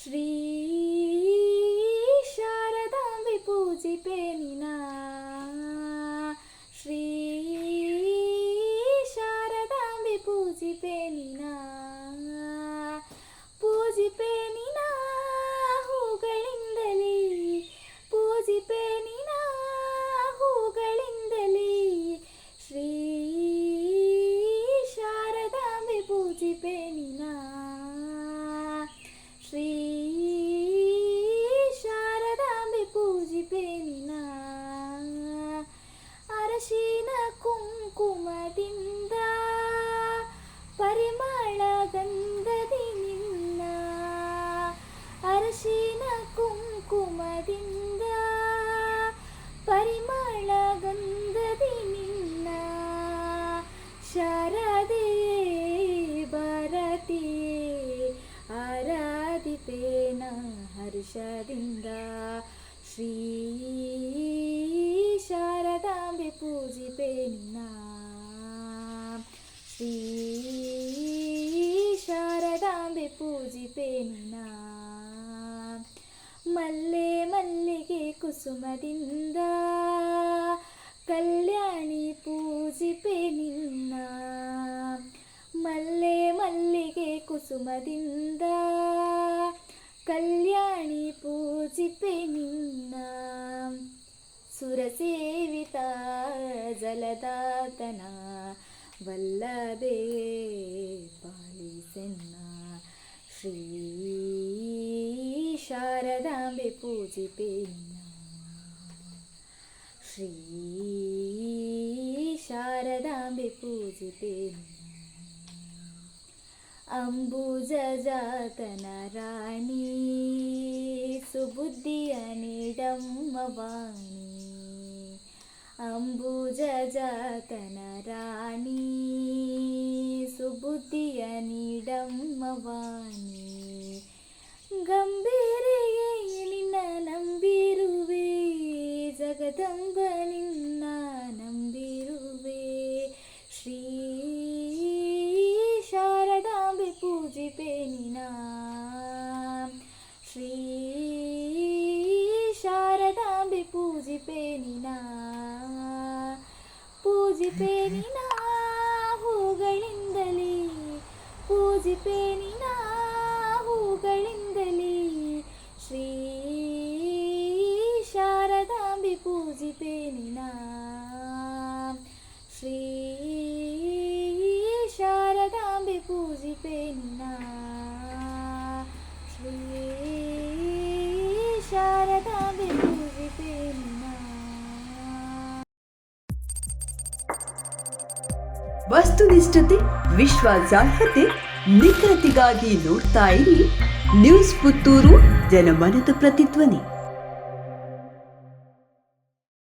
ಶ್ರೀ ಶಾರದಾಂಬೆ ಪೂಜಿಪೆ ನಿನ, ಶ್ರೀ ಶಾರದಾಂಬೆ ಪೂಜಿಪೆ ನಿನ, ಪೂಜಿಪೆ ನಿನ ಹೂಗಳಿಂದಲೇ, ಪೂಜಿಪೆ ನಿನ ಹೂಗಳಿಂದಲೇ, ಶ್ರೀ ಶಾರದಾಂಬೆ ಪೂಜಿಪೆ ನಿನ, ಶ್ರೀ ಶಾರದಾಂಬೆ ಪೂಜಿಪೆ ನಿನ. ಅರಶಿನ ಕುಂಕುಮದಿಂದ ಪರಿಮಳ ಗಂಧದಿ ನಿನ್ನ, ಅರಶಿನ ಕುಂಕುಮದಿಂದ ಪರಿಮಳ ಗಂಧದಿ ನಿನ್ನ, ಶಾರದೆಯೇ ಭಾರತಿಯೇ ಆರಾಧಿಪೇನ ಹರ್ಷದಿಂದ, ಶ್ರೀ ಶಾರದಾಂಬೆ ಪೂಜಿಪೆ ನಿನ, ಶ್ರೀ ಶಾರದಾಂಬೆ ಪೂಜಿಪೆ ನಿನ. ಮಲ್ಲೆ ಮಲ್ಲಿಗೆ ಕುಸುಮದಿಂದ ಕಲ್ಯಾಣಿ ಪೂಜಿಪೆ ನಿನ್ನ, ಮಲ್ಲೆ ಮಲ್ಲಿಗೆ ಕುಸುಮದಿಂದ ಕಲ್ಯಾಣಿ ಪೂಜಿಪೆ ನಿನ್ನ. ಸುರಸೇವಿತ ಜಲದಾತನ ವಲ್ಲಭೆ ಪಾಲಿಸೆನ್ನ, ಶ್ರೀ ಶಾರದಾಂಬೆ ಪೂಜಿಪೆ ನಿನ, ಶ್ರೀ ಶಾರದಾಂಬೆ ಪೂಜಿಪೆ ನಿನ. ಅಂಬುಜ ಜಾತನ ರಾಣಿ ಸುಬುದ್ಧಿಯ ನೀಡಮ್ಮ ವಾಣಿ, ಅಂಬುಜ ಜಾತನ ರಾಣಿ ಸುಬುದ್ಧಿಯ ನೀಡಮ್ಮ ವಾಣಿ. ಗಂಭೀರೆಯೇ ನಿನ್ನ ನಂಬಿರುವೆ, ಜಗದಂಬ ನಿನ್ನ ನಂಬಿರುವೆ, ಶ್ರೀ ಶಾರದಾಂಬೆ ಪೂಜಿಪೆ ನಿನ, ಶ್ರೀ ಶಾರದಾಂಬೆ ಪೂಜಿಪೆ ನಿನ, ಪೂಜಿಪೆ ನಿನ ಹೂಗಳಿಂದಲೇ, ಪೂಜಿಪೆ ನಿನ ಹೂಗಳಿಂದಲೇ, ಶ್ರೀ ಶಾರದಾಂಬೆ ಪೂಜಿಪೆ ನಿನ, ಶ್ರೀ ಶಾರದಾಂಬೆ ಪೂಜಿಪೆ ನಿನ, ಶ್ರೀ ಶಾರದಾಂಬೆ ಪೂಜಿಪೆ ನಿನ. ವಸ್ತುನಿಷ್ಠತೆ, ವಿಶ್ವಾಸಾರ್ಹತೆ, ನಿಖರತೆಗಾಗಿ ನೋಡ್ತಾ ಇರಿ ನ್ಯೂಸ್ ಪುತ್ತೂರು, ಜನಮನದ ಪ್ರತಿಧ್ವನಿ.